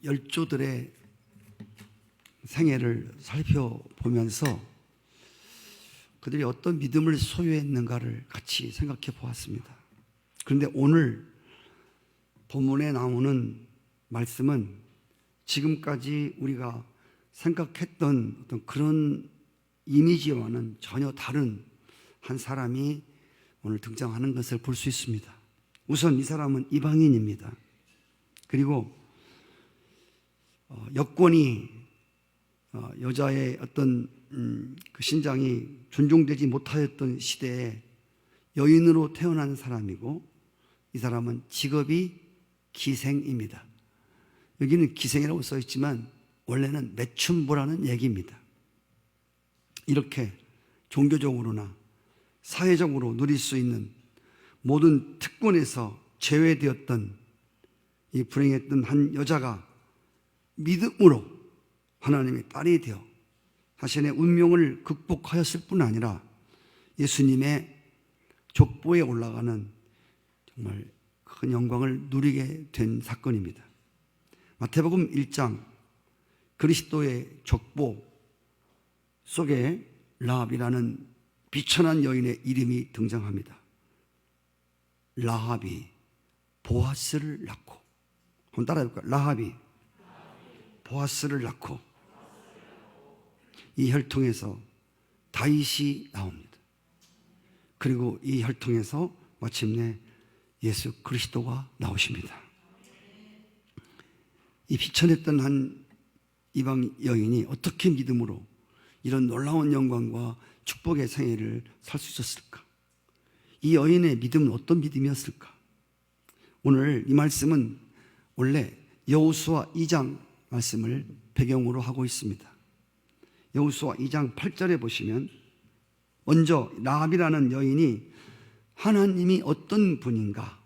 열조들의 생애를 살펴보면서 그들이 어떤 믿음을 소유했는가를 같이 생각해 보았습니다. 그런데 오늘 본문에 나오는 말씀은 지금까지 우리가 생각했던 어떤 그런 이미지와는 전혀 다른 한 사람이 오늘 등장하는 것을 볼 수 있습니다. 우선 이 사람은 이방인입니다. 그리고 여권이 여자의 어떤 그 신장이 존중되지 못하였던 시대에 여인으로 태어난 사람이고, 이 사람은 직업이 기생입니다. 여기는 기생이라고 써 있지만 원래는 매춘부라는 얘기입니다. 이렇게 종교적으로나 사회적으로 누릴 수 있는 모든 특권에서 제외되었던 이 불행했던 한 여자가 믿음으로 하나님의 딸이 되어 자신의 운명을 극복하였을 뿐 아니라 예수님의 족보에 올라가는 정말 큰 영광을 누리게 된 사건입니다. 마태복음 1장 그리스도의 족보 속에 라합이라는 비천한 여인의 이름이 등장합니다. 라합이 보아스를 낳고, 한번 따라해볼까요? 라합이 보아스를 낳고, 이 혈통에서 다윗이 나옵니다. 그리고 이 혈통에서 마침내 예수 그리스도가 나오십니다. 이 비천했던 한 이방 여인이 어떻게 믿음으로 이런 놀라운 영광과 축복의 생애를 살 수 있었을까? 이 여인의 믿음은 어떤 믿음이었을까? 오늘 이 말씀은 원래 여호수아 2장 말씀을 배경으로 하고 있습니다. 여호수아 2장 8절에 보시면 먼저 라합이라는 여인이 하나님이 어떤 분인가,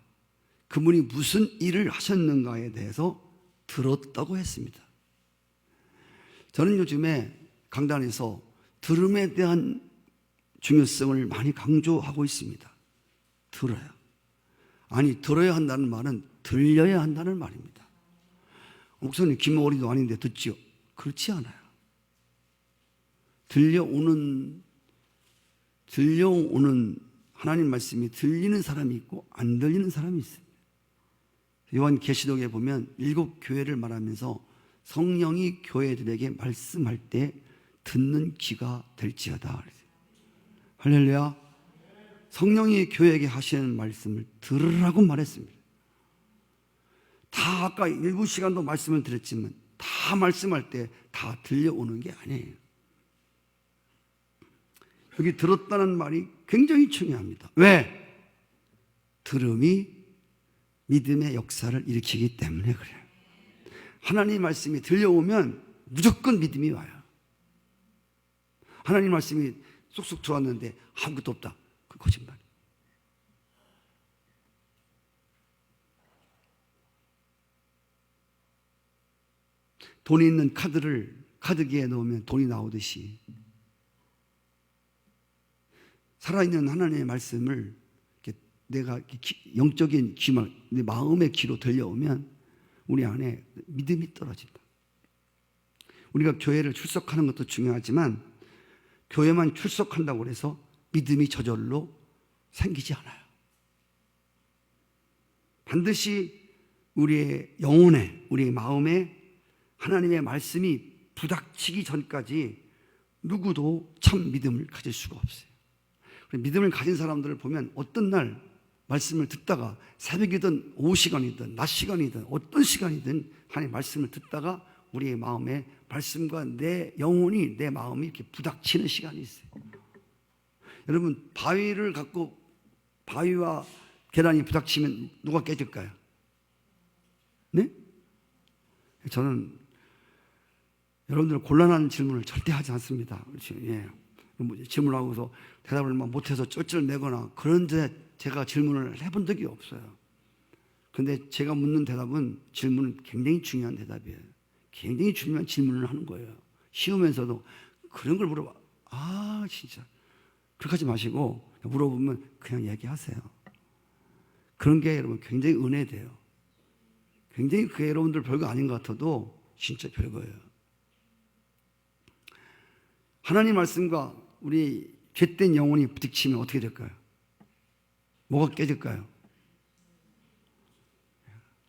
그분이 무슨 일을 하셨는가에 대해서 들었다고 했습니다. 저는 요즘에 강단에서 들음에 대한 중요성을 많이 강조하고 있습니다. 들어야. 아니, 들어야 한다는 말은 들려야 한다는 말입니다. 목사님 김어리도 아닌데 듣지요? 그렇지 않아요. 들려오는 하나님 말씀이 들리는 사람이 있고 안 들리는 사람이 있습니다. 요한계시록에 보면 7교회를 말하면서 성령이 교회들에게 말씀할 때 듣는 귀가 될지어다. 할렐루야. 성령이 교회에게 하시는 말씀을 들으라고 말했습니다. 다 아까 일부 시간도 말씀을 드렸지만 다 말씀할 때 다 들려오는 게 아니에요. 여기 들었다는 말이 굉장히 중요합니다. 왜? 들음이 믿음의 역사를 일으키기 때문에 그래요. 하나님 말씀이 들려오면 무조건 믿음이 와요. 하나님 말씀이 쏙쏙 들어왔는데 아무것도 없다. 그 거짓말. 돈이 있는 카드를 카드기에 넣으면 돈이 나오듯이 살아있는 하나님의 말씀을 내가 영적인 귀만, 내 마음의 귀로 들려오면 우리 안에 믿음이 떨어진다. 우리가 교회를 출석하는 것도 중요하지만 교회만 출석한다고 해서 믿음이 저절로 생기지 않아요. 반드시 우리의 영혼에, 우리의 마음에 하나님의 말씀이 부닥치기 전까지 누구도 참 믿음을 가질 수가 없어요. 믿음을 가진 사람들을 보면 어떤 날 말씀을 듣다가 새벽이든 오후 시간이든 낮 시간이든 어떤 시간이든 하나님의 말씀을 듣다가 우리의 마음에 말씀과 내 영혼이, 내 마음이 이렇게 부닥치는 시간이 있어요. 여러분, 바위를 갖고 바위와 계란이 부닥치면 누가 깨질까요? 네? 저는 여러분들 곤란한 질문을 절대 하지 않습니다. 그렇죠? 예. 질문하고서 대답을 못해서 쩔쩔매거나 그런데 제가 질문을 해본 적이 없어요. 그런데 제가 묻는 대답은, 질문은 굉장히 중요한 대답이에요. 굉장히 중요한 질문을 하는 거예요. 쉬우면서도 그런 걸 물어봐. 아, 진짜. 그렇게 하지 마시고 물어보면 그냥 얘기하세요. 그런 게 여러분 굉장히 은혜돼요. 굉장히 그 여러분들 별거 아닌 것 같아도 진짜 별거예요. 하나님 말씀과 우리 죄된 영혼이 부딪히면 어떻게 될까요? 뭐가 깨질까요?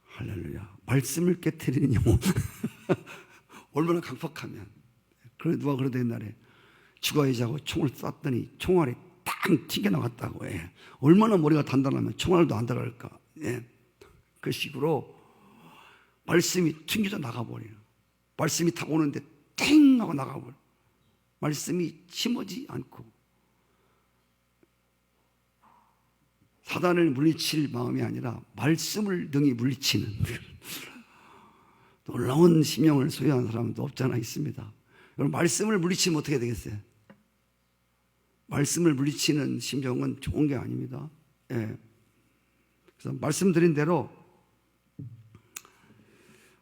할렐루야. 말씀을 깨트리는 영혼. 얼마나 강팍하면. 그래, 누가 그러던 옛날에 죽어야지하고 총을 쐈더니 총알이 탕 튕겨나갔다고. 예. 얼마나 머리가 단단하면 총알도 안 들어갈까. 예. 그 식으로 말씀이 튕겨져 나가버려요. 말씀이 탁 오는데 탱 하고 나가버려요. 말씀이 침어지 않고. 사단을 물리칠 마음이 아니라 말씀을 능히 물리치는 놀라운 심령을 소유한 사람도 없잖아 있습니다. 여러분, 말씀을 물리치면 어떻게 되겠어요? 말씀을 물리치는 심정은 좋은 게 아닙니다. 예. 그래서 말씀드린 대로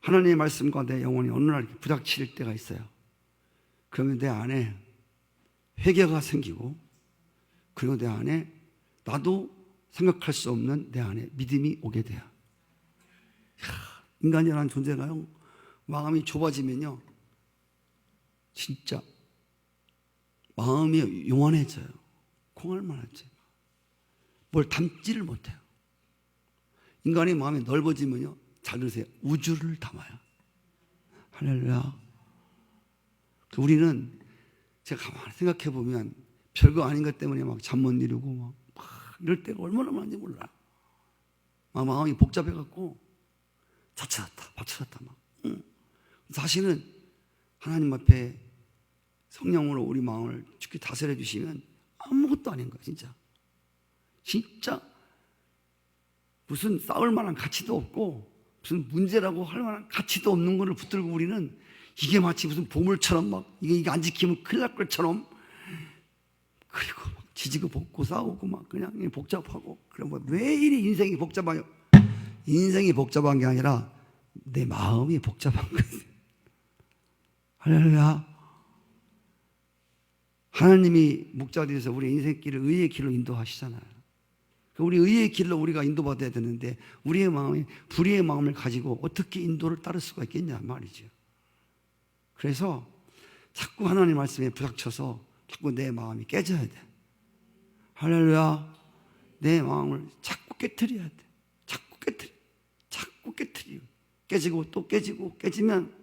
하나님의 말씀과 내 영혼이 어느 날 이렇게 부닥칠 때가 있어요. 그러면 내 안에 회개가 생기고, 그리고 내 안에 나도 생각할 수 없는 내 안에 믿음이 오게 돼요. 인간이라는 존재가요, 마음이 좁아지면요 진짜 마음이 요만해져요. 콩알만 하지. 뭘 담지를 못해요. 인간의 마음이 넓어지면요, 잘 들으세요, 우주를 담아요. 할렐루야. 우리는 제가 가만히 생각해 보면 별거 아닌 것 때문에 막 잠 못 이루고 막 이럴 때가 얼마나 많은지 몰라. 막 마음이 복잡해 갖고 자칫했다 바치었다 막. 사실은 하나님 앞에 성령으로 우리 마음을 죽게 다스려 주시면 아무것도 아닌 거야. 진짜 무슨 싸울 만한 가치도 없고 무슨 문제라고 할 만한 가치도 없는 거를 붙들고 우리는 이게 마치 무슨 보물처럼 막 이게 안 지키면 큰일 날 것처럼, 그리고 막 지지고 볶고 싸우고 막 그냥 복잡하고. 그럼 뭐 왜 이리 인생이 복잡해요? 인생이 복잡한 게 아니라 내 마음이 복잡한 거예요. 할렐루야. 하나님이 목자되어서 우리 인생길을 의의 길로 인도하시잖아요. 우리 의의 길로 우리가 인도받아야 되는데 우리의 마음이 불의의 마음을 가지고 어떻게 인도를 따를 수가 있겠냐 말이죠. 그래서 자꾸 하나님 말씀에 부닥쳐서 자꾸 내 마음이 깨져야 돼. 할렐루야. 내 마음을 자꾸 깨트려야 돼. 자꾸 깨트리고 깨지고 또 깨지고 깨지면,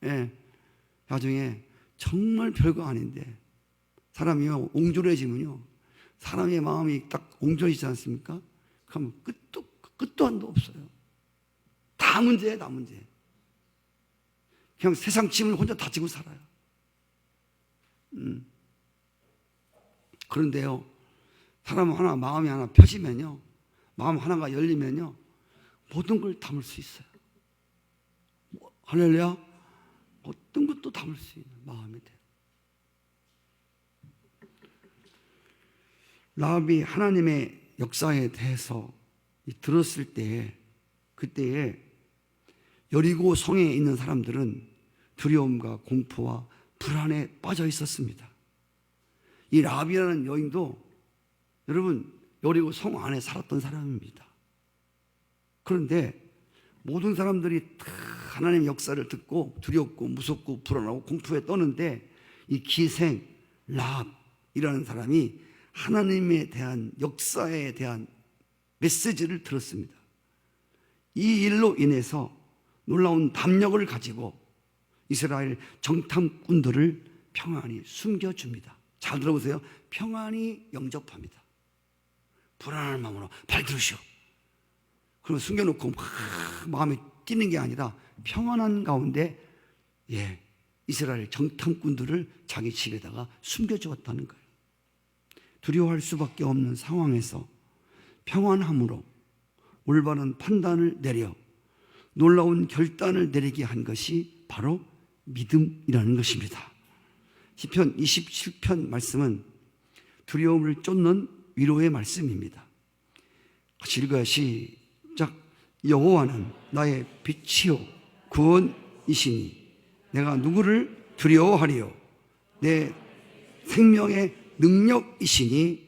예, 나중에 정말 별거 아닌데 사람이요 옹졸해지면요, 사람의 마음이 딱 옹졸해지지 않습니까? 그러면 끝도 한도 없어요. 다 문제예요, 다 문제. 그냥 세상 짐을 혼자 다 지고 살아요. 그런데요, 사람 하나, 마음이 하나 펴지면요, 마음 하나가 열리면요, 모든 걸 담을 수 있어요. 할렐루야. 어떤 것도 담을 수 있는 마음이 돼요. 라합이 하나님의 역사에 대해서 들었을 때, 그때에 여리고 성에 있는 사람들은 두려움과 공포와 불안에 빠져 있었습니다. 이 라합이라는 여인도 여러분 여리고 성 안에 살았던 사람입니다. 그런데 모든 사람들이 다 하나님의 역사를 듣고 두렵고 무섭고 불안하고 공포에 떠는데 이 기생 라합이라는 사람이 하나님에 대한 역사에 대한 메시지를 들었습니다. 이 일로 인해서 놀라운 담력을 가지고 이스라엘 정탐꾼들을 평안히 숨겨줍니다. 잘 들어보세요. 평안히 영접합니다. 불안한 마음으로 빨리 들으시오. 그러면 숨겨놓고 막 마음이 뛰는 게 아니라 평안한 가운데, 예, 이스라엘 정탐꾼들을 자기 집에다가 숨겨주었다는 거예요. 두려워할 수밖에 없는 상황에서 평안함으로 올바른 판단을 내려 놀라운 결단을 내리게 한 것이 바로 믿음이라는 것입니다. 시편 27편 말씀은 두려움을 쫓는 위로의 말씀입니다. 같이 읽어요. 시작. 여호와는 나의 빛이요 구원이시니 내가 누구를 두려워하리요. 내 생명의 능력이시니.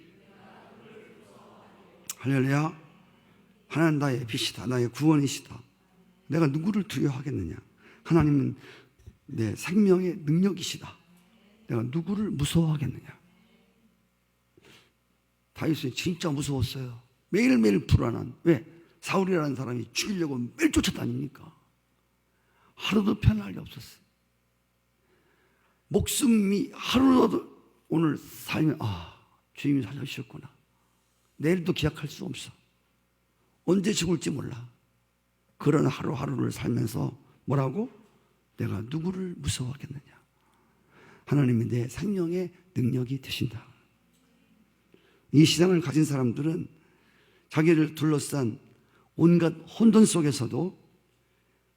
할렐루야. 하나님 나의 빛이다. 나의 구원이시다. 내가 누구를 두려워하겠느냐? 하나님은 내 생명의 능력이시다. 내가 누구를 무서워하겠느냐? 다윗이 진짜 무서웠어요. 매일매일 불안한. 왜? 사울이라는 사람이 죽이려고 매일 쫓아다니니까 하루도 편할 리 없었어요. 목숨이 하루라도 오늘 살면 주님이 살려주셨구나. 내일도 기약할 수 없어. 언제 죽을지 몰라. 그런 하루하루를 살면서 뭐라고? 내가 누구를 무서워하겠느냐? 하나님이 내 생명의 능력이 되신다. 이 신앙을 가진 사람들은 자기를 둘러싼 온갖 혼돈 속에서도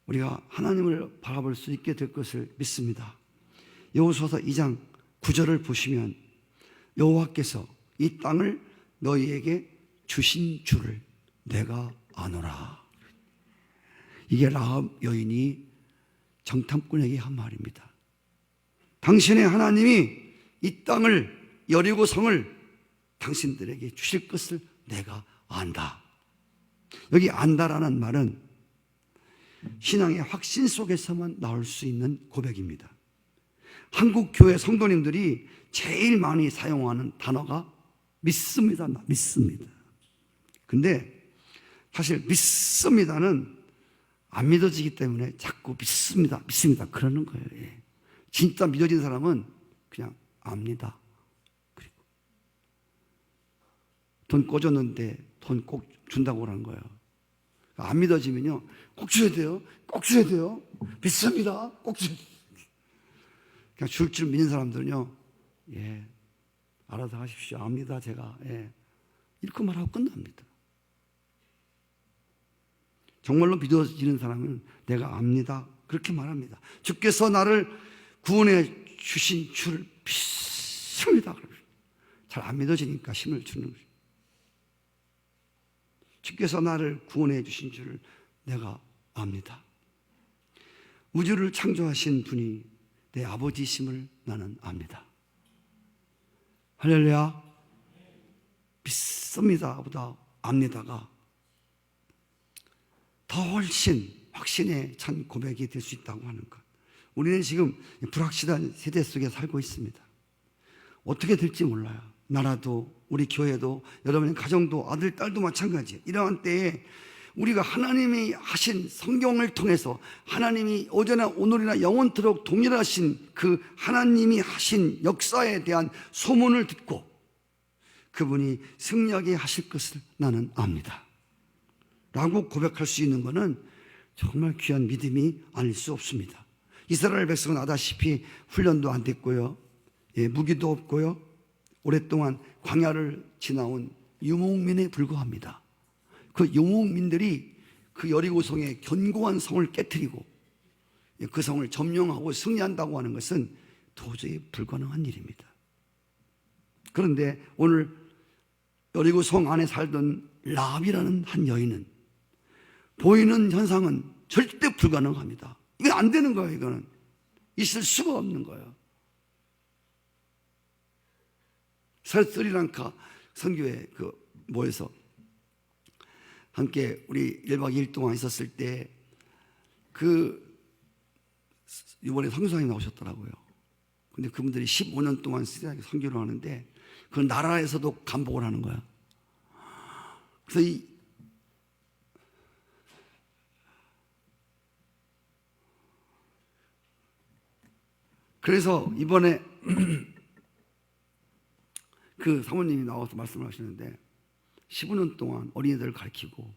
우리가 하나님을 바라볼 수 있게 될 것을 믿습니다. 여호수아서 2장 9절을 보시면 여호와께서 이 땅을 너희에게 주신 줄을 내가 아노라. 이게 라합 여인이 정탐꾼에게 한 말입니다. 당신의 하나님이 이 땅을, 여리고 성을 당신들에게 주실 것을 내가 안다. 여기 안다라는 말은 신앙의 확신 속에서만 나올 수 있는 고백입니다. 한국 교회 성도님들이 제일 많이 사용하는 단어가 믿습니다. 믿습니다. 근데 사실 믿습니다는 안 믿어지기 때문에 자꾸 믿습니다. 그러는 거예요. 진짜 믿어진 사람은 그냥 압니다. 그리고 돈 꿔줬는데 돈 꼭 준다고 그러는 거예요. 안 믿어지면요, 꼭 줘야 돼요. 꼭 줘야 돼요. 믿습니다. 꼭 줘야 돼요. 그냥 줄 줄 믿는 사람들은요, 알아서 하십시오. 압니다, 제가. 이렇게 말하고 끝납니다. 정말로 믿어지는 사람은 내가 압니다. 그렇게 말합니다. 주께서 나를 구원해 주신 줄 믿습니다. 잘 안 믿어지니까 힘을 주는 거죠. 주께서 나를 구원해 주신 줄 내가 압니다. 우주를 창조하신 분이 내 아버지심을 나는 압니다. 할렐루야. 믿습니다 보다 압니다가 더 훨씬 확신에 찬 고백이 될 수 있다고 하는 것. 우리는 지금 불확실한 세대 속에 살고 있습니다. 어떻게 될지 몰라요. 나라도, 우리 교회도, 여러분의 가정도, 아들, 딸도 마찬가지예요. 이러한 때에 우리가 하나님이 하신 성경을 통해서 하나님이 어제나 오늘이나 영원토록 동일하신 그 하나님이 하신 역사에 대한 소문을 듣고 그분이 승리하게 하실 것을 나는 압니다 라고 고백할 수 있는 것은 정말 귀한 믿음이 아닐 수 없습니다. 이스라엘 백성은 아다시피 훈련도 안 됐고요, 무기도 없고요, 오랫동안 광야를 지나온 유목민에 불과합니다. 그 유목민들이 그 여리고성의 견고한 성을 깨트리고 그 성을 점령하고 승리한다고 하는 것은 도저히 불가능한 일입니다. 그런데 오늘 여리고성 안에 살던 라합이라는 한 여인은 보이는 현상은 절대 불가능합니다. 이건 안 되는 거예요. 이거는 있을 수가 없는 거예요. 스리랑카 선교회 모여서 함께 우리 1박 2일 동안 있었을 때 이번에 선교사님 나오셨더라고요. 근데 그분들이 15년 동안 스리랑카 선교를 하는데 그 나라에서도 감복을 하는 거야. 그래서 이번에 그 사모님이 나와서 말씀을 하시는데 15년 동안 어린이들을 가르치고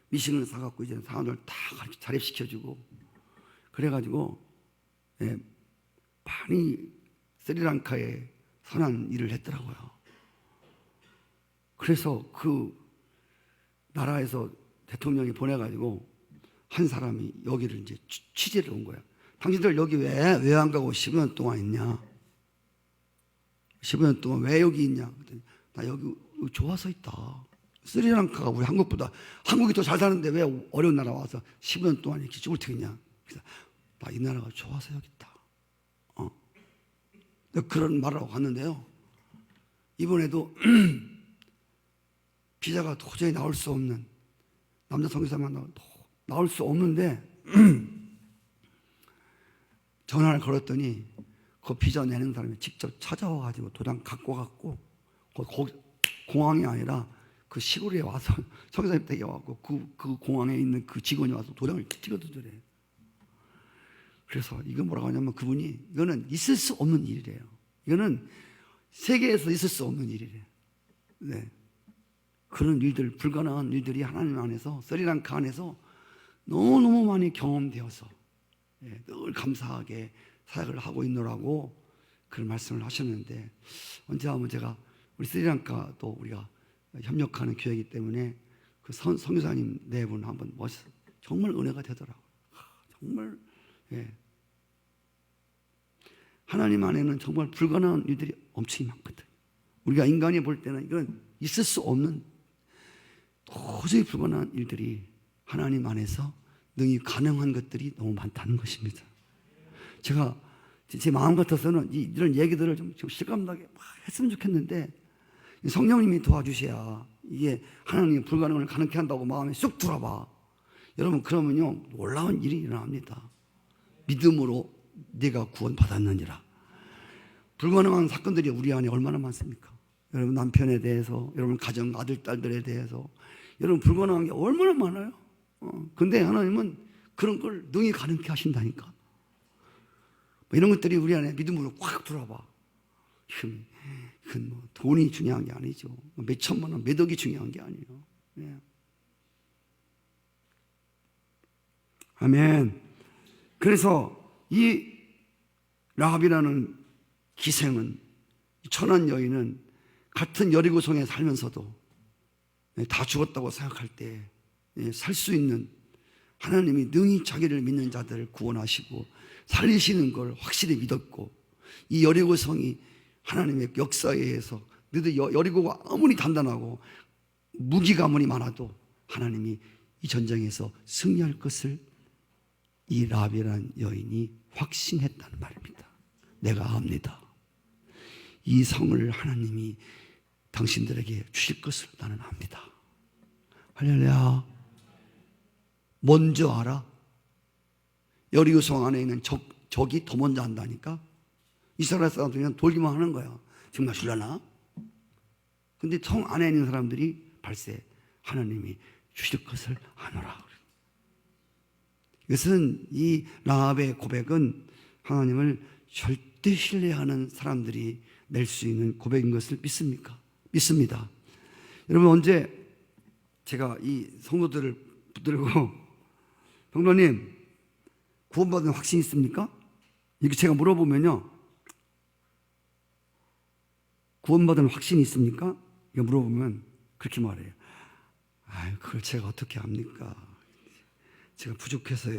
미신을 사갖고 이제 사람들 다 자립시켜주고 그래가지고 많이 스리랑카에 선한 일을 했더라고요. 그래서 그 나라에서 대통령이 보내가지고 한 사람이 여기를 이제 취재를 온 거야. 당신들 여기 왜 안 가고 15년 동안 있냐? 15년 동안 왜 여기 있냐? 그랬더니 나 여기 좋아서 있다. 스리랑카가 우리 한국보다 한국이 더 잘 사는데 왜 어려운 나라 와서 15년 동안 이렇게 죽을 테겠냐? 그래서 나 이 나라가 좋아서 여기 있다. 그런 말을 하고 갔는데요. 이번에도 비자가 도저히 나올 수 없는 남자 선교사만 나올 수 없는데 전화를 걸었더니 그 비자 내는 사람이 직접 찾아와가지고 도장 갖고 갔고, 공항이 아니라 그 시골에 와서 성교사님 댁에 와서 그 공항에 있는 그 직원이 와서 도장을 찍어주더래. 그래서 이거 뭐라고 하냐면 그분이 이거는 있을 수 없는 일이래요. 이거는 세계에서 있을 수 없는 일이래요. 네. 그런 일들, 불가능한 일들이 하나님 안에서, 스리랑카 안에서 너무너무 많이 경험되어서 늘 감사하게 사역을 하고 있노라고 그런 말씀을 하셨는데, 언제 한번 제가 우리 스리랑카 또 우리가 협력하는 교회이기 때문에 그 선교사님 네 분 한번 모셔서 정말 은혜가 되더라고요. 정말 하나님 안에는 정말 불가능한 일들이 엄청 많거든요. 우리가 인간이 볼 때는 이건 있을 수 없는 도저히 불가능한 일들이 하나님 안에서 능히 가능한 것들이 너무 많다는 것입니다. 제가 제 마음 같아서는 이런 얘기들을 좀 실감나게 했으면 좋겠는데, 성령님이 도와주셔야 이게 하나님이 불가능을 가능케 한다고 마음에 쑥 들어봐. 여러분, 그러면요 놀라운 일이 일어납니다. 믿음으로 네가 구원받았느니라. 불가능한 사건들이 우리 안에 얼마나 많습니까? 여러분 남편에 대해서, 여러분 가정 아들 딸들에 대해서, 여러분 불가능한 게 얼마나 많아요. 근데 하나님은 그런 걸 능히 가능케 하신다니까. 이런 것들이 우리 안에 믿음으로 확 들어봐. 그건 뭐 돈이 중요한 게 아니죠. 몇 천만 원, 몇 억이 중요한 게 아니에요. 네. 아멘. 그래서 이 라합이라는 기생은, 천한 여인은 같은 여리고성에 살면서도 다 죽었다고 생각할 때 살 수 있는, 하나님이 능히 자기를 믿는 자들을 구원하시고 살리시는 걸 확실히 믿었고, 이 여리고성이 하나님의 역사에 의해서, 너희들 여리고가 아무리 단단하고 무기가 아무리 많아도 하나님이 이 전쟁에서 승리할 것을 이 라합이라는 여인이 확신했다는 말입니다. 내가 압니다. 이 성을 하나님이 당신들에게 주실 것을 나는 압니다. 할렐루야. 먼저 알아. 여리고성 안에 있는 적이 더 먼저 안다니까. 이스라엘 사람들은 돌기만 하는 거야. 정말 줄라나? 근데 성 안에 있는 사람들이 발세, 하나님이 주실 것을 아노라. 이것은, 이 라합의 고백은 하나님을 절대 신뢰하는 사람들이 낼 수 있는 고백인 것을 믿습니까? 믿습니다. 여러분, 언제 제가 이 성도들을 붙들고, 성도님 구원받은 확신 있습니까? 이렇게 제가 물어보면요, 구원받은 확신이 있습니까? 이거 물어보면 그렇게 말해요. 그걸 제가 어떻게 압니까? 제가 부족해서요.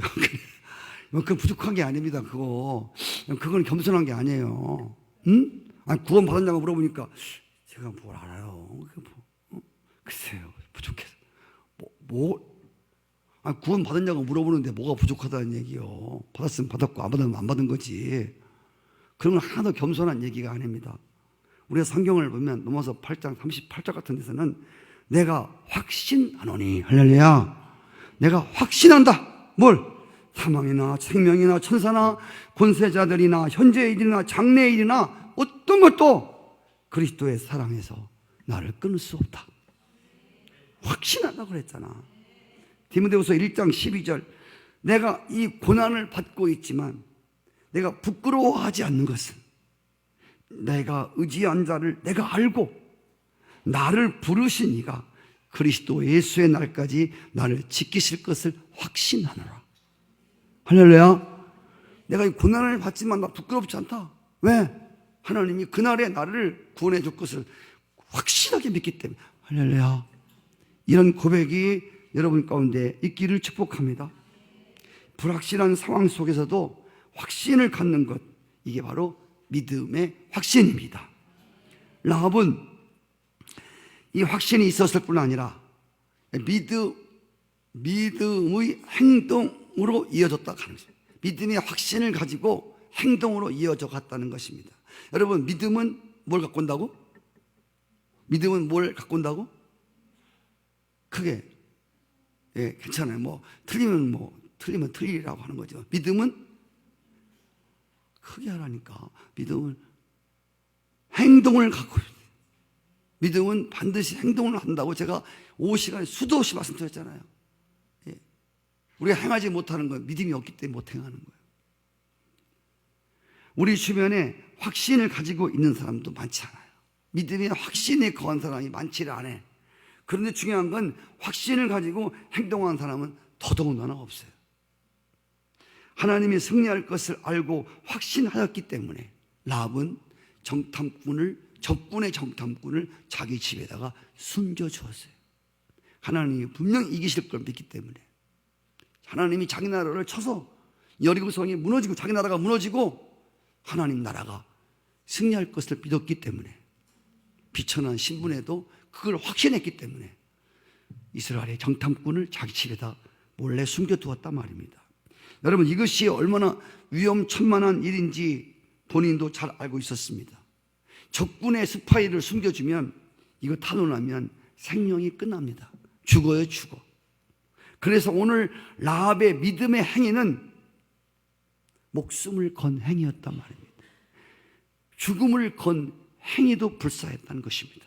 그건 부족한 게 아닙니다. 그건 겸손한 게 아니에요. 응? 구원받았냐고 물어보니까 제가 뭘 알아요. 글쎄요, 부족해서. 구원받았냐고 물어보는데 뭐가 부족하다는 얘기요. 받았으면 받았고 안 받으면 안 받은 거지. 그런 건 하나도 겸손한 얘기가 아닙니다. 우리가 성경을 보면 넘어서 8장 38절 같은 데서는 내가 확신하노니, 할렐루야, 내가 확신한다. 뭘? 사망이나 생명이나 천사나 권세자들이나 현재의 일이나 장래의 일이나 어떤 것도 그리스도의 사랑에서 나를 끊을 수 없다. 확신한다고 그랬잖아. 디모데후서 1장 12절, 내가 이 고난을 받고 있지만 내가 부끄러워하지 않는 것은 내가 의지한 자를 내가 알고 나를 부르신 이가 그리스도 예수의 날까지 나를 지키실 것을 확신하노라. 할렐루야. 내가 이 고난을 받지만 나 부끄럽지 않다. 왜? 하나님이 그날에 나를 구원해 줄 것을 확실하게 믿기 때문에. 할렐루야. 이런 고백이 여러분 가운데 있기를 축복합니다. 불확실한 상황 속에서도 확신을 갖는 것, 이게 바로 믿음의 확신입니다. 라합은 이 확신이 있었을 뿐 아니라 믿음의 행동으로 이어졌다 하는 것입니다. 믿음의 확신을 가지고 행동으로 이어져 갔다는 것입니다. 여러분, 믿음은 뭘 갖고 온다고? 믿음은 뭘 갖고 온다고? 크게, 괜찮아요. 틀리면 틀리면 틀리라고 하는 거죠. 믿음은 크게 하라니까. 믿음은 행동을 갖고 있어요. 믿음은 반드시 행동을 한다고 제가 5시간에 수도 없이 말씀드렸잖아요. 예. 우리가 행하지 못하는 건 믿음이 없기 때문에 못 행하는 거예요. 우리 주변에 확신을 가지고 있는 사람도 많지 않아요. 믿음의 확신에 거한 사람이 많지를 않아요. 그런데 중요한 건 확신을 가지고 행동한 사람은 더더군다나 없어요. 하나님이 승리할 것을 알고 확신하였기 때문에 라합은 적군의 정탐꾼을 자기 집에다가 숨겨주었어요. 하나님이 분명히 이기실 걸 믿기 때문에. 하나님이 자기 나라를 쳐서 여리고성이 무너지고 자기 나라가 무너지고 하나님 나라가 승리할 것을 믿었기 때문에, 비천한 신분에도 그걸 확신했기 때문에 이스라엘의 정탐꾼을 자기 집에다 몰래 숨겨두었단 말입니다. 여러분, 이것이 얼마나 위험천만한 일인지 본인도 잘 알고 있었습니다. 적군의 스파이를 숨겨주면, 이거 탄원하면 생명이 끝납니다. 죽어요, 죽어. 그래서 오늘 라합의 믿음의 행위는 목숨을 건 행위였단 말입니다. 죽음을 건 행위도 불사했다는 것입니다.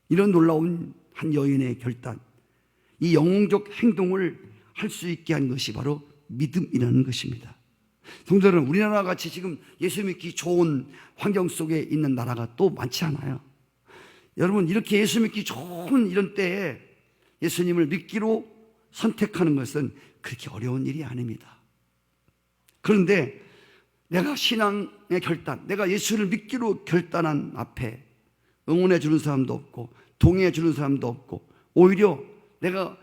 이런 놀라운 한 여인의 결단, 이 영웅적 행동을 할 수 있게 한 것이 바로 믿음이라는 것입니다. 성도 여러분, 우리나라 같이 지금 예수 믿기 좋은 환경 속에 있는 나라가 또 많지 않아요. 여러분, 이렇게 예수 믿기 좋은 이런 때에 예수님을 믿기로 선택하는 것은 그렇게 어려운 일이 아닙니다. 그런데 내가 신앙의 결단, 내가 예수를 믿기로 결단한 앞에 응원해 주는 사람도 없고 동의해 주는 사람도 없고, 오히려 내가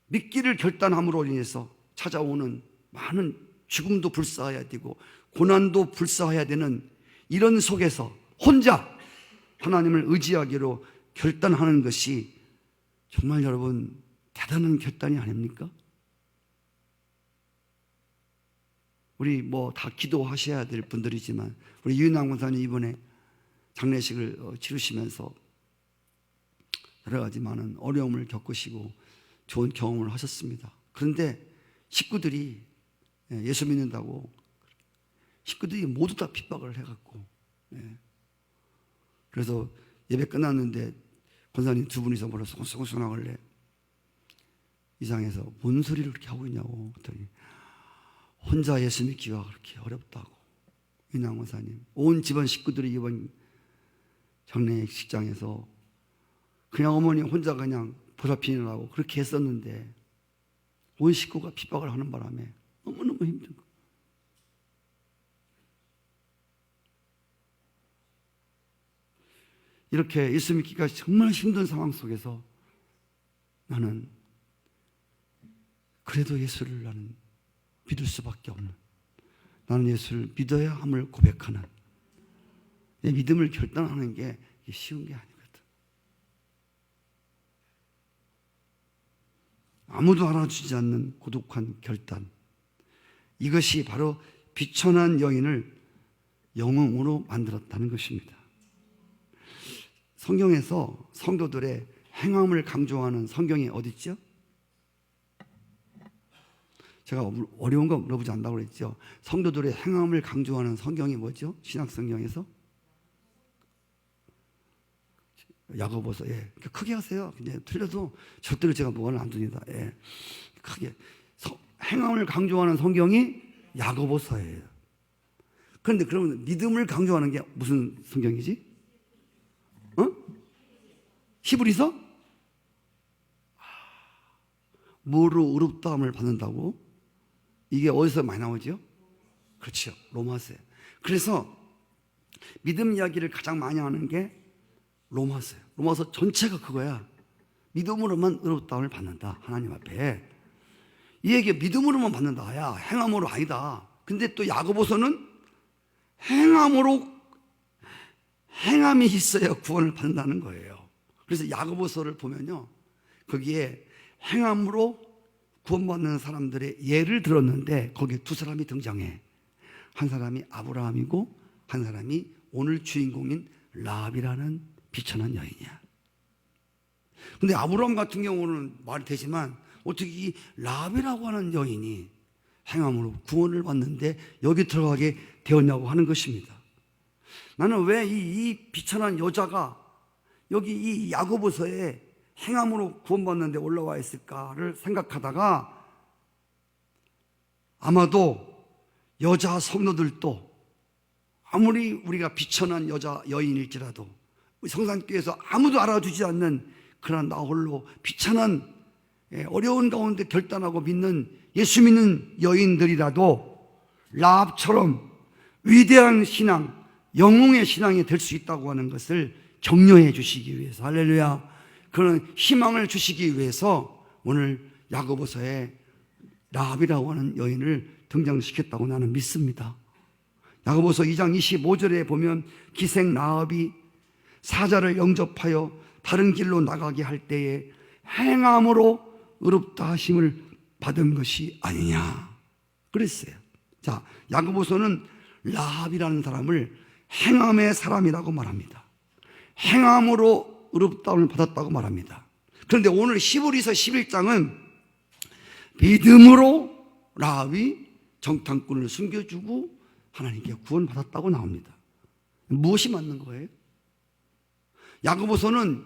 믿기를 결단함으로 인해서 찾아오는 많은 죽음도 불사해야 되고 고난도 불사해야 되는 이런 속에서 혼자 하나님을 의지하기로 결단하는 것이 정말 여러분 대단한 결단이 아닙니까? 우리 뭐 다 기도하셔야 될 분들이지만 우리 유인왕 권사님 이번에 장례식을 치르시면서 여러 가지 많은 어려움을 겪으시고 좋은 경험을 하셨습니다. 그런데 식구들이 예수 믿는다고 식구들이 모두 다 핍박을 해갖고, 그래서 예배 끝났는데 권사님 두 분이서 뭐라 소곤소곤 하길래 이상해서 뭔 소리를 그렇게 하고 있냐고 그랬더니 혼자 예수 믿기가 그렇게 어렵다고. 윤양 권사님 온 집안 식구들이 이번 장례식장에서 그냥 어머니 혼자 그냥 보살피느라고 그렇게 했었는데 온 식구가 핍박을 하는 바람에 너무너무 힘든 거. 이렇게 예수 믿기가 정말 힘든 상황 속에서 나는 그래도 예수를 나는 믿을 수밖에 없는, 나는 예수를 믿어야 함을 고백하는, 내 믿음을 결단하는 게 쉬운 게 아니거든. 아무도 알아주지 않는 고독한 결단, 이것이 바로 비천한 여인을 영웅으로 만들었다는 것입니다. 성경에서 성도들의 행함을 강조하는 성경이 어디 있죠? 제가 어려운 거 물어보지 않는다고 그랬죠. 성도들의 행함을 강조하는 성경이 뭐죠? 신약 성경에서 야고보서. 크게 하세요. 그냥 틀려도 절대로 제가 무관을 안 둡니다. 크게. 행함을 강조하는 성경이 야고보서예요. 그런데 그러면 믿음을 강조하는 게 무슨 성경이지? 히브리서? 뭐로 의롭다함을 받는다고? 이게 어디서 많이 나오죠? 그렇죠, 로마서예요. 그래서 믿음 이야기를 가장 많이 하는 게 로마서예요. 로마서 전체가 그거야. 믿음으로만 의롭다함을 받는다, 하나님 앞에. 이 얘기 믿음으로만 받는다. 야, 행함으로 아니다. 근데 또 야고보서는 행함이 있어야 구원을 받는다는 거예요. 그래서 야고보서를 보면요, 거기에 행함으로 구원받는 사람들의 예를 들었는데 거기에 두 사람이 등장해. 한 사람이 아브라함이고 한 사람이 오늘 주인공인 라합이라는 비천한 여인이야. 근데 아브라함 같은 경우는 말이 되지만 어떻게 이 라합이라고 하는 여인이 행함으로 구원을 받는데 여기 들어가게 되었냐고 하는 것입니다. 나는 왜 이 비천한 여자가 여기 이 야고보서에 행함으로 구원받는데 올라와 있을까를 생각하다가 아마도 여자 성도들도 아무리 우리가 비천한 여자 여인일지라도 성산교회에서 아무도 알아주지 않는 그런 나 홀로 비천한 어려운 가운데 결단하고 믿는 예수 믿는 여인들이라도 라합처럼 위대한 신앙, 영웅의 신앙이 될 수 있다고 하는 것을 격려해 주시기 위해서, 할렐루야, 그런 희망을 주시기 위해서 오늘 야고보서에 라합이라고 하는 여인을 등장시켰다고 나는 믿습니다. 야고보서 2장 25절에 보면 기생 라합이 사자를 영접하여 다른 길로 나가게 할 때에 행함으로 의롭다 하심을 받은 것이 아니냐 그랬어요. 자, 야고보서는 라합이라는 사람을 행함의 사람이라고 말합니다. 행함으로 의롭다함을 받았다고 말합니다. 그런데 오늘 히브리서 11장은 믿음으로 라합이 정탐꾼을 숨겨주고 하나님께 구원받았다고 나옵니다. 무엇이 맞는 거예요? 야고보서는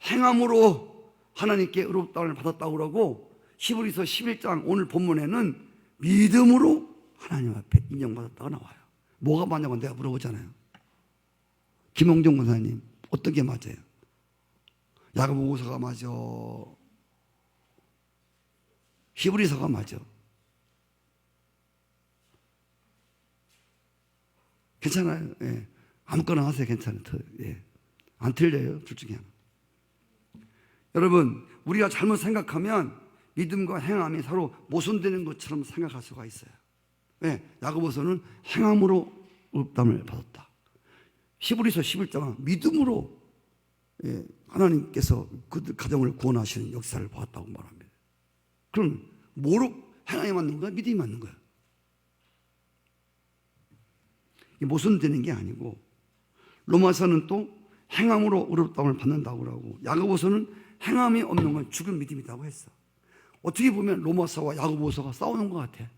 행함으로 하나님께 의롭다함을 받았다고 그러고 히브리서 11장 오늘 본문에는 믿음으로 하나님 앞에 인정받았다고 나와요. 뭐가 맞냐고 내가 물어보잖아요. 김홍종 권사님 어떤 게 맞아요? 야고보서가 맞아? 히브리서가 맞아? 괜찮아요. 예. 아무거나 하세요. 괜찮아요. 예. 안 틀려요. 둘 중에 하나. 여러분, 우리가 잘못 생각하면 믿음과 행함이 서로 모순되는 것처럼 생각할 수가 있어요. 왜? 야고보서는 행함으로 의롭다함을 받았다. 히브리서 11장은 믿음으로 하나님께서 그들 가정을 구원하시는 역사를 보았다고 말합니다. 그럼 뭐로 행함이 맞는 거야? 믿음이 맞는 거야. 모순되는 게 아니고 로마서는 또 행함으로 의롭다함을 받는다고 하고 야고보서는 행함이 없는 건 죽은 믿음이라고 했어. 어떻게 보면 로마서와 야고보서가 싸우는 것 같아.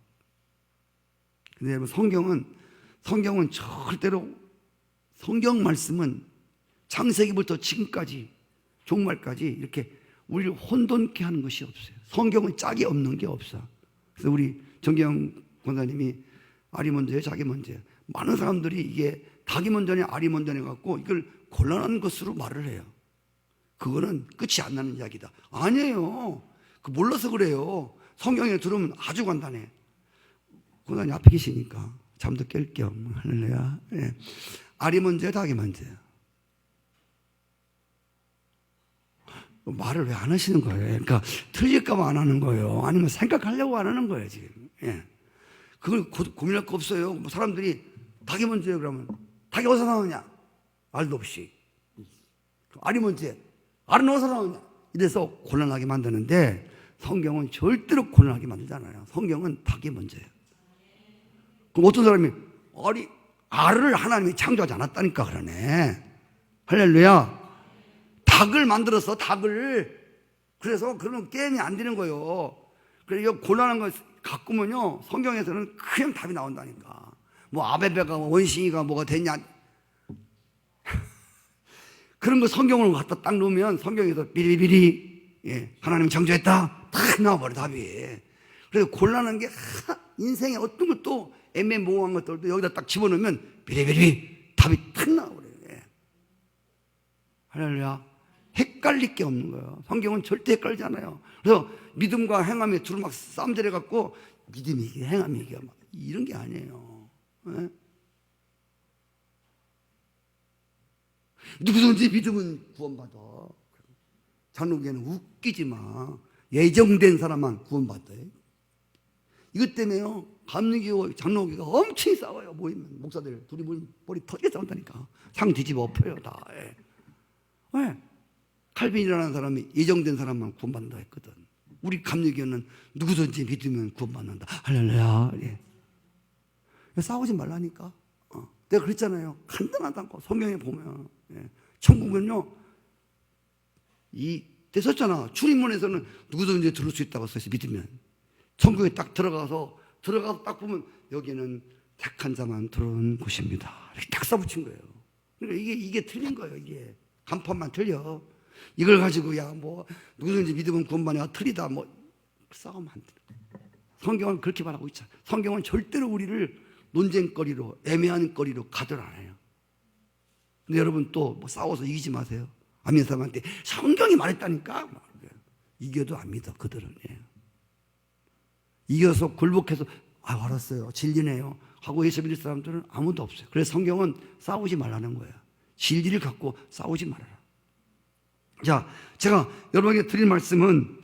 근데 여러분 성경은 절대로 성경 말씀은 창세기부터 지금까지 종말까지 이렇게 우리를 혼돈케 하는 것이 없어요. 성경은 짝이 없는 게 없어. 그래서 우리 정경 권사님이 알이 먼저예요, 짝이 먼저예요. 많은 사람들이 이게 닭이 먼저냐 알이 먼저냐 갖고 이걸 곤란한 것으로 말을 해요. 그거는 끝이 안 나는 이야기다. 아니에요. 그 몰라서 그래요. 성경에 들으면 아주 간단해. 권사님 앞에 계시니까 잠도 깰 겸 할렐루야. 예. 알이 먼저야 닭이 먼저야? 말을 왜 안 하시는 거예요? 그러니까 틀릴까 봐 안 하는 거예요? 아니면 생각하려고 안 하는 거예요 지금? 예. 그걸 고민할 거 없어요. 뭐 사람들이 닭이 먼저예요 그러면 닭이 어디서 나오냐? 알도 없이. 알이 먼저야. 알은 어디서 나오냐? 이래서 곤란하게 만드는데 성경은 절대로 곤란하게 만들잖아요. 성경은 닭이 먼저예요. 그럼 어떤 사람이 알을 하나님이 창조하지 않았다니까 그러네. 할렐루야. 닭을 만들었어, 닭을. 그래서 그러면 게임이 안 되는 거예요. 그래서 이거 곤란한 거 갖고면요, 성경에서는 그냥 답이 나온다니까. 뭐 아베베가 원숭이가 뭐가 됐냐. 그런 거 성경으로 갖다 딱 놓으면 성경에서 비리비리, 예, 하나님 창조했다. 딱 나와버려, 답이. 그래서 곤란한 게 인생에 어떤 것도 애매모호한 것들도 여기다 딱 집어넣으면 비리비리 답이 탁 나와버려요. 예. 할렐루야. 헷갈릴 게 없는 거예요. 성경은 절대 헷갈리지 않아요. 그래서 믿음과 행함이 둘을 막 싸움질해 갖고 믿음이 이게 행함이 이게 막 이런 게 아니에요. 예? 누구든지 믿으면 구원받아. 장로교회는 웃기지 마. 예정된 사람만 구원받아. 이것 때문에요. 감리교 장로교가 엄청 싸워요. 모이면 목사들 둘이 모이면 머리 터지게 싸운다니까. 상 뒤집어 엎어요 다. 예. 왜? 칼빈이라는 사람이 예정된 사람만 구원받는다 했거든. 우리 감리교는 누구든지 믿으면 구원받는다. 할렐루야. 예. 싸우지 말라니까. 내가 그랬잖아요. 간단하다고 성경에 보면. 예. 천국은요, 이 그때 썼잖아. 출입문에서는 누구든지 들을 수 있다고 써있어. 믿으면. 천국에 딱 들어가서 딱 보면 여기는 택한 자만 들어오는 곳입니다. 이렇게 딱 써붙인 거예요. 그러니까 이게 틀린 거예요. 이게 간판만 틀려. 이걸 가지고 야 뭐 누구든지 믿으면 구원받아 틀리다 뭐 싸우면 안 돼. 성경은 그렇게 말하고 있잖아. 성경은 절대로 우리를 논쟁거리로 애매한 거리로 가들 안 해요. 근데 여러분 또 뭐 싸워서 이기지 마세요. 안 믿는 사람한테 성경이 말했다니까 이겨도 안 믿어 그들은. 예. 이겨서 굴복해서 알았어요 진리네요 하고 예수 믿을 사람들은 아무도 없어요. 그래서 성경은 싸우지 말라는 거예요. 진리를 갖고 싸우지 말아라. 자, 제가 여러분에게 드릴 말씀은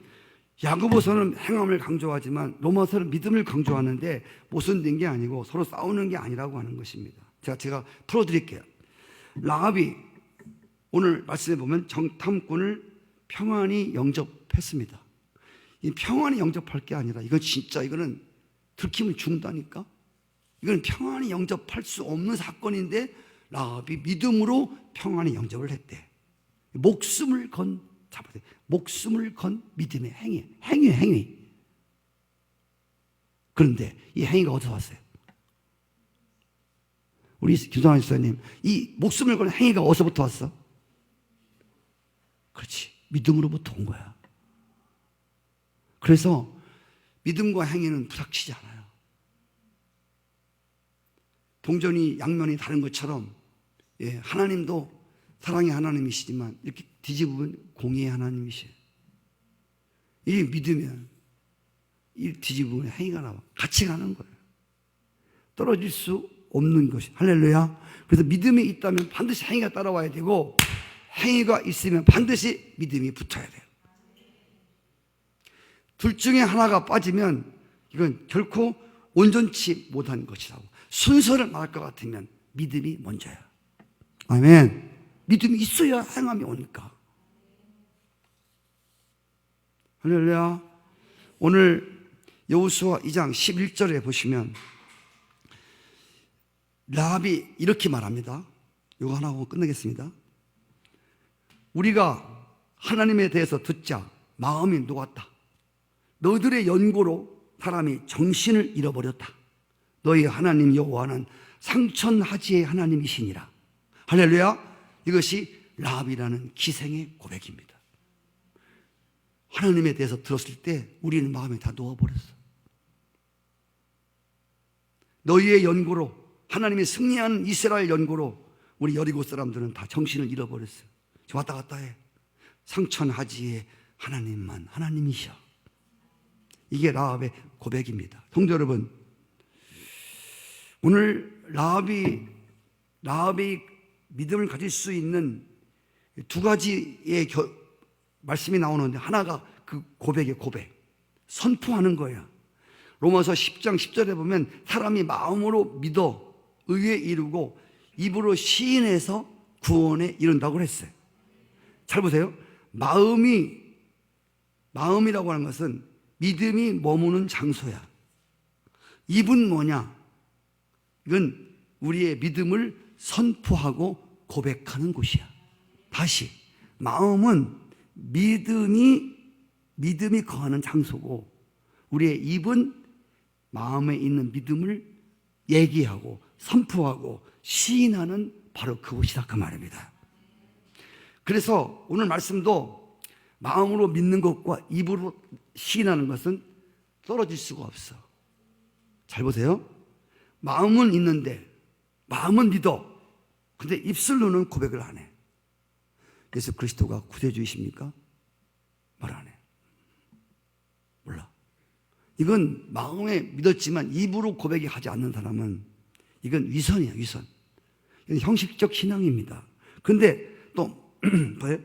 야고보서는 행함을 강조하지만 로마서는 믿음을 강조하는데 모순된 게 아니고 서로 싸우는 게 아니라고 하는 것입니다. 제가 풀어드릴게요. 라합이 오늘 말씀에 보면 정탐꾼을 평안히 영접했습니다. 이 평안히 영접할 게 아니라 이거는 들키면 죽는다니까. 이건 평안히 영접할 수 없는 사건인데 라합이 믿음으로 평안히 영접을 했대. 목숨을 건 믿음의 행위. 그런데 이 행위가 어디서 왔어요? 우리 김성환 집사님, 이 목숨을 건 행위가 어디서부터 왔어? 그렇지, 믿음으로부터 온 거야. 그래서 믿음과 행위는 부닥치지 않아요. 동전이 양면이 다른 것처럼 하나님도 사랑의 하나님이시지만 이렇게 뒤집으면 공의의 하나님이시에요. 이 믿으면 이 뒤집으면 행위가 나와 같이 가는 거예요. 떨어질 수 없는 것이. 할렐루야. 그래서 믿음이 있다면 반드시 행위가 따라와야 되고 행위가 있으면 반드시 믿음이 붙어야 돼요. 둘 중에 하나가 빠지면 이건 결코 온전치 못한 것이라고. 순서를 말할 것 같으면 믿음이 먼저야. 아멘. 믿음이 있어야 행함이 오니까. 할렐루야. 오늘 여호수아 2장 11절에 보시면 라합이 이렇게 말합니다. 이거 하나 하고 끝내겠습니다. 우리가 하나님에 대해서 듣자 마음이 녹았다. 너희들의 연고로 사람이 정신을 잃어버렸다. 너희 하나님 여호와는 상천하지의 하나님이시니라. 할렐루야. 이것이 라합이라는 기생의 고백입니다. 하나님에 대해서 들었을 때 우리는 마음이 다 녹아버렸어. 너희의 연고로, 하나님이 승리하는 이스라엘 연고로 우리 여리고 사람들은 다 정신을 잃어버렸어요. 왔다 갔다 해. 상천하지의 하나님만 하나님이셔. 이게 라합의 고백입니다. 성도 여러분, 오늘 라합이 믿음을 가질 수 있는 두 가지의 말씀이 나오는데 하나가 그 고백의 고백, 선포하는 거예요. 로마서 10장 10절에 보면 사람이 마음으로 믿어 의에 이르고 입으로 시인해서 구원에 이른다고 했어요. 잘 보세요. 마음이라고 하는 것은 믿음이 머무는 장소야. 입은 뭐냐? 이건 우리의 믿음을 선포하고 고백하는 곳이야. 다시, 마음은 믿음이 거하는 장소고, 우리의 입은 마음에 있는 믿음을 얘기하고 선포하고 시인하는 바로 그곳이다 그 말입니다. 그래서 오늘 말씀도 마음으로 믿는 것과 입으로 시인하는 것은 떨어질 수가 없어. 잘 보세요. 마음은 있는데, 마음은 믿어. 근데 입술로는 고백을 안 해. 예수 그리스도가 구세주이십니까? 말 안 해. 몰라. 이건 마음에 믿었지만 입으로 고백이 하지 않는 사람은 이건 위선이야, 위선. 이건 형식적 신앙입니다. 근데 또 뭐예요?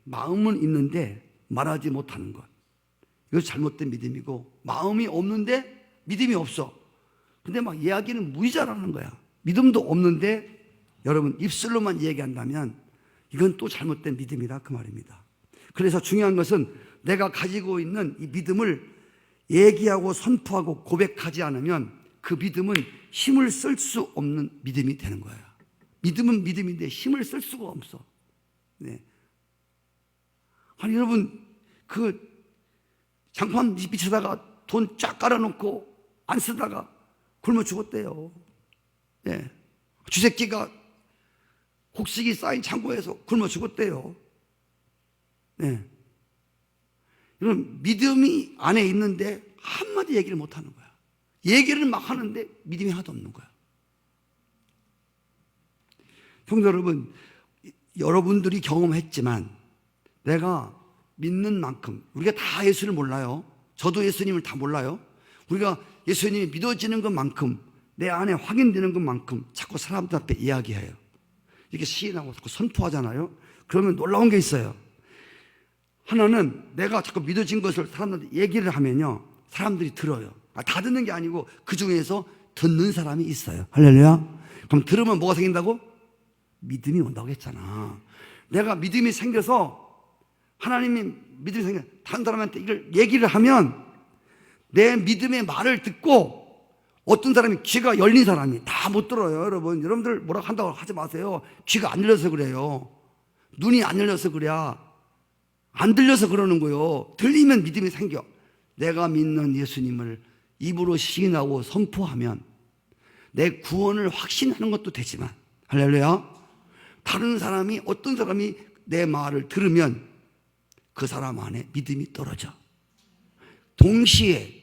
마음은 있는데 말하지 못하는 것. 이것이 잘못된 믿음이고, 마음이 없는데 믿음이 없어. 근데 막 이야기는 무의자라는 거야. 믿음도 없는데 여러분 입술로만 얘기한다면 이건 또 잘못된 믿음이다 그 말입니다. 그래서 중요한 것은 내가 가지고 있는 이 믿음을 얘기하고 선포하고 고백하지 않으면 그 믿음은 힘을 쓸 수 없는 믿음이 되는 거예요. 믿음은 믿음인데 힘을 쓸 수가 없어. 네. 아니 여러분, 그 장판 밑에다가 돈 쫙 깔아놓고 안 쓰다가 굶어 죽었대요. 네. 쥐새끼가 곡식이 쌓인 창고에서 굶어 죽었대요. 네. 이런 믿음이 안에 있는데 한마디 얘기를 못 하는 거야. 얘기를 막 하는데 믿음이 하나도 없는 거야. 성도 여러분, 여러분들이 경험했지만 내가 믿는 만큼, 우리가 다 예수를 몰라요. 저도 예수님을 다 몰라요. 우리가 예수님이 믿어지는 것만큼, 내 안에 확인되는 것만큼 자꾸 사람들 앞에 이야기해요. 이렇게 시인하고 자꾸 선포하잖아요. 그러면 놀라운 게 있어요. 하나는 내가 자꾸 믿어진 것을 사람들한테 얘기를 하면요, 사람들이 들어요. 다 듣는 게 아니고 그 중에서 듣는 사람이 있어요. 할렐루야. 그럼 들으면 뭐가 생긴다고? 믿음이 온다고 했잖아. 내가 믿음이 생겨서, 하나님이 믿음이 생겨 다른 사람한테 이걸 얘기를 하면 내 믿음의 말을 듣고, 어떤 사람이 귀가 열린 사람이 다 못 들어요. 여러분들 뭐라고 한다고 하지 마세요. 귀가 안 열려서 그래요. 눈이 안 열려서 그래야, 안 들려서 그러는 거예요. 들리면 믿음이 생겨. 내가 믿는 예수님을 입으로 시인하고 선포하면 내 구원을 확신하는 것도 되지만, 할렐루야, 다른 사람이, 어떤 사람이 내 말을 들으면 그 사람 안에 믿음이 떨어져. 동시에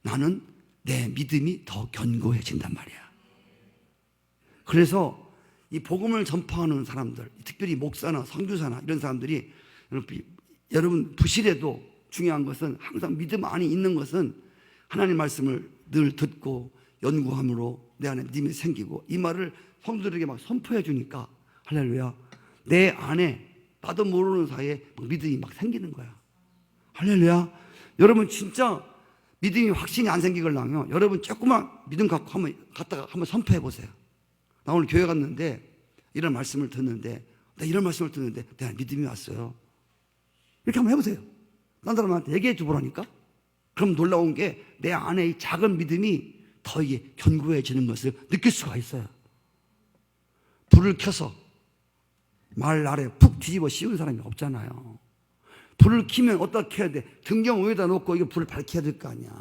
나는 내 믿음이 더 견고해진단 말이야. 그래서 이 복음을 전파하는 사람들, 특별히 목사나 선교사나 이런 사람들이, 여러분 부실해도 중요한 것은, 항상 믿음 안에 있는 것은 하나님 말씀을 늘 듣고 연구함으로 내 안에 믿음이 생기고, 이 말을 성도들에게 막 선포해 주니까, 할렐루야, 내 안에 나도 모르는 사이에 믿음이 막 생기는 거야. 할렐루야. 여러분 진짜 믿음이 확신이 안 생기걸랑요, 여러분 조금만 믿음 갖고 한번 선포해 보세요. 나 오늘 교회 갔는데 이런 말씀을 듣는데, 내가 믿음이 왔어요. 이렇게 한번 해보세요. 딴 사람한테 얘기해 주보라니까. 그럼 놀라운 게, 내 안에 이 작은 믿음이 더 이게 견고해지는 것을 느낄 수가 있어요. 불을 켜서 말 아래 푹 뒤집어 씌운 사람이 없잖아요. 불을 켜면 어떻게 해야 돼? 등경 위에다 놓고 이거 불을 밝혀야 될 거 아니야.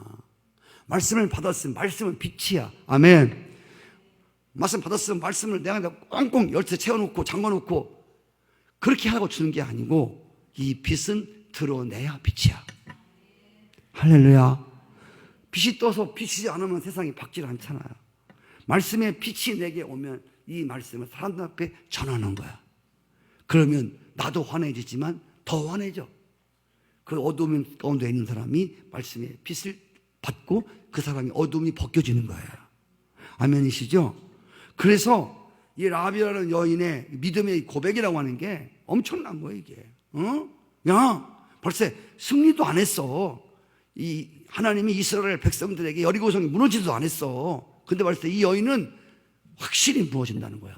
말씀을 받았으면, 말씀은 빛이야. 아멘. 말씀 받았으면 말씀을 내가 꽁꽁 열쇠 채워놓고 잠궈놓고 그렇게 하고 주는 게 아니고, 이 빛은 드러내야 빛이야. 할렐루야. 빛이 떠서 비치지 않으면 세상이 밝지 않잖아요. 말씀의 빛이 내게 오면 이 말씀을 사람들 앞에 전하는 거야. 그러면 나도 환해지지만 더 환해져. 그 어두움 가운데 있는 사람이 말씀의 빛을 받고 그 사람이 어두움이 벗겨지는 거예요. 아멘이시죠? 그래서 이 라합이라는 여인의 믿음의 고백이라고 하는 게 엄청난 거예요, 이게. 야, 벌써 승리도 안 했어. 이 하나님이 이스라엘 백성들에게 여리고성이 무너지지도 않았어. 근데 벌써 이 여인은 확실히 무너진다는 거야.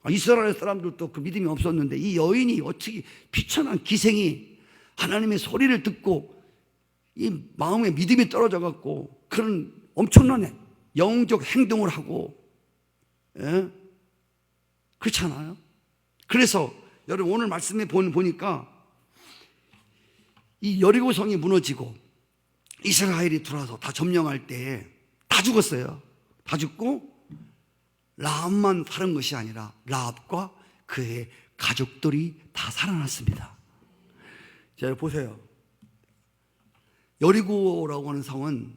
이스라엘 사람들도 그 믿음이 없었는데, 이 여인이 어떻게 비천한 기생이 하나님의 소리를 듣고 이 마음에 믿음이 떨어져 갖고 그런 엄청난 영적 행동을 하고, 예? 그렇잖아요. 그래서 여러분 오늘 말씀에 보니까 이 여리고성이 무너지고 이스라엘이 들어와서 다 점령할 때 다 죽었어요. 다 죽고 라합만 살은 것이 아니라 라합과 그의 가족들이 다 살아났습니다. 자, 보세요. 여리고라고 하는 성은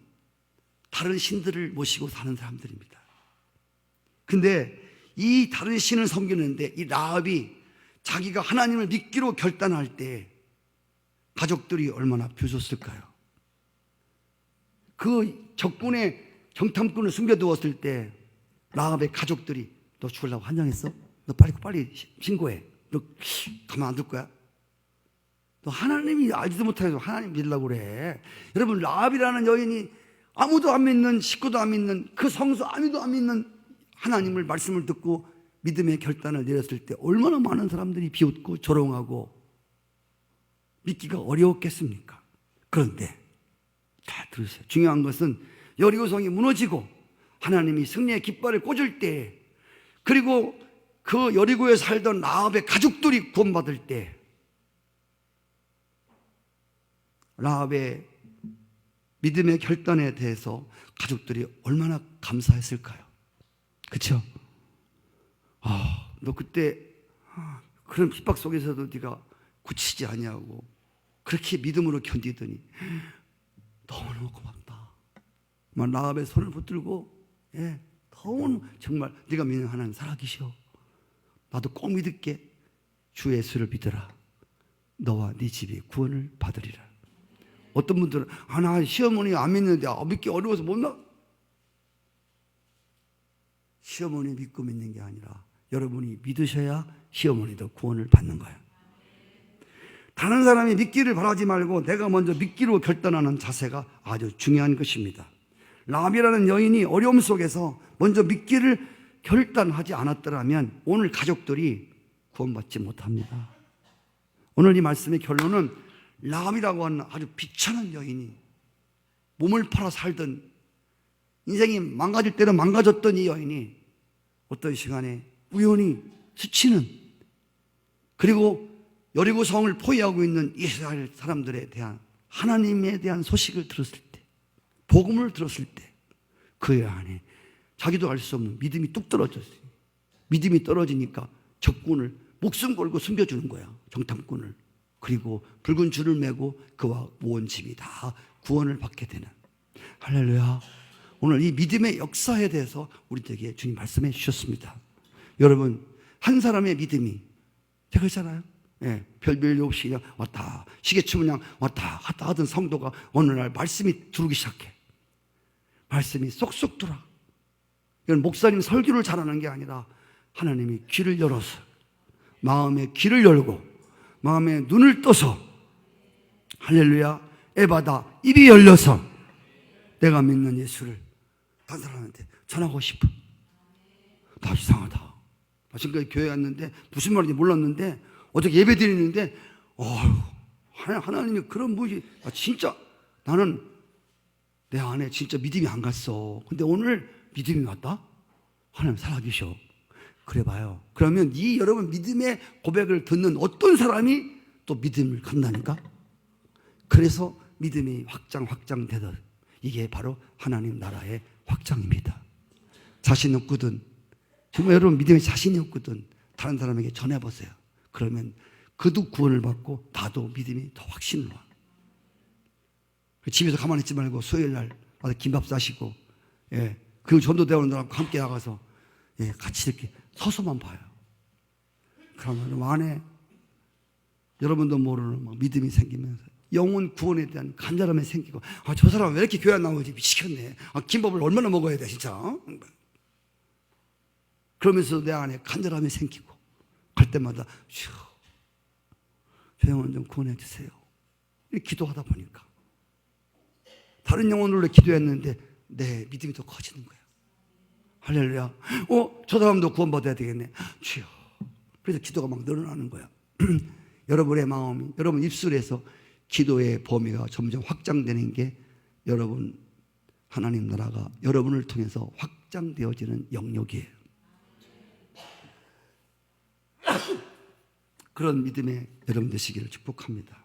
다른 신들을 모시고 사는 사람들입니다. 근데 이 다른 신을 섬기는데 이 라합이 자기가 하나님을 믿기로 결단할 때 가족들이 얼마나 비웃었을까요? 그 적군의 정탐꾼을 숨겨두었을 때 라합의 가족들이, 너 죽으려고 환장했어? 너 빨리 신고해. 너 가만 안 둘 거야? 너 하나님이 알지도 못해서 하나님 믿으려고 그래. 여러분, 라합이라는 여인이 아무도 안 믿는, 식구도 안 믿는, 그 성소 아무도 안 믿는 하나님을 말씀을 듣고 믿음의 결단을 내렸을 때 얼마나 많은 사람들이 비웃고 조롱하고 믿기가 어려웠겠습니까? 그런데 다 들으세요. 중요한 것은 여리고성이 무너지고 하나님이 승리의 깃발을 꽂을 때, 그리고 그 여리고에 살던 라합의 가족들이 구원받을 때 라합의 믿음의 결단에 대해서 가족들이 얼마나 감사했을까요? 그렇죠? 너 그때 그런 핍박 속에서도 네가 굳히지 아니하고 그렇게 믿음으로 견디더니 너무너무 고맙다. 라합의 손을 붙들고 너무 정말 네가 믿는 하나님 살아계셔. 나도 꼭 믿을게. 주 예수를 믿어라. 너와 네 집이 구원을 받으리라. 어떤 분들은 나 시어머니 안 믿는데 믿기 어려워서 못 나. 시어머니 믿고 믿는 게 아니라 여러분이 믿으셔야 시어머니도 구원을 받는 거예요. 다른 사람이 믿기를 바라지 말고 내가 먼저 믿기로 결단하는 자세가 아주 중요한 것입니다. 라합이라는 여인이 어려움 속에서 먼저 믿기를 결단하지 않았더라면 오늘 가족들이 구원받지 못합니다. 오늘 이 말씀의 결론은 라합이라고 하는 아주 비천한 여인이 몸을 팔아 살던 인생이 망가질 때는 망가졌던 이 여인이 어떤 시간에 우연히 스치는 그리고 여리고 성을 포위하고 있는 이스라엘 사람들에 대한 하나님에 대한 소식을 들었을 때 복음을 들었을 때 그의 안에 자기도 알 수 없는 믿음이 뚝 떨어졌어요. 믿음이 떨어지니까 적군을 목숨 걸고 숨겨주는 거야. 정탐꾼을. 그리고 붉은 줄을 메고 그와 온 집이 다 구원을 받게 되는 할렐루야. 오늘 이 믿음의 역사에 대해서 우리에게 주님 말씀해 주셨습니다. 여러분 한 사람의 믿음이 제가 그랬잖아요. 별별 없이 그냥 왔다 시계추면 그냥 왔다 갔다 하던 성도가 어느 날 말씀이 들어오기 시작해. 말씀이 쏙쏙 들어. 이건 목사님 설교를 잘하는 게 아니라 하나님이 귀를 열어서 마음의 귀를 열고 마음의 눈을 떠서 할렐루야 에바다 입이 열려서 내가 믿는 예수를 다른 사람한테 전하고 싶어. 나 이상하다. 나 지금까지 교회 왔는데 무슨 말인지 몰랐는데 어저께 예배 드리는데 하나님이 그런 분이 진짜 나는 내 안에 진짜 믿음이 안 갔어. 근데 오늘 믿음이 왔다? 하나님 살아계셔. 그래 봐요. 그러면 이 여러분 믿음의 고백을 듣는 어떤 사람이 또 믿음을 갖는다니까? 그래서 믿음이 확장되듯 이게 바로 하나님 나라의 확장입니다. 자신 없거든. 정말 여러분 믿음에 자신이 없거든. 다른 사람에게 전해보세요. 그러면 그도 구원을 받고 나도 믿음이 더 확신을 와. 집에서 가만히 있지 말고 수요일날 와서 김밥 싸시고 그 전도대원들하고 함께 나가서 같이 이렇게 서서만 봐요. 그러면 안에 여러분도 모르는 막 믿음이 생기면서 영혼 구원에 대한 간절함이 생기고 저 사람 왜 이렇게 교회 안 나오지? 미치겠네. 김밥을 얼마나 먹어야 돼 진짜. 그러면서 내 안에 간절함이 생기고 갈 때마다 저 영혼 좀 구원해 주세요. 이렇게 기도하다 보니까 다른 영혼들로 기도했는데 내 믿음이 더 커지는 거야. 할렐루야. 저 사람도 구원받아야 되겠네. 주여. 그래서 기도가 막 늘어나는 거야. 여러분의 마음이, 여러분 입술에서 기도의 범위가 점점 확장되는 게 여러분 하나님 나라가 여러분을 통해서 확장되어지는 영역이에요. 그런 믿음의 여러분 되시기를 축복합니다.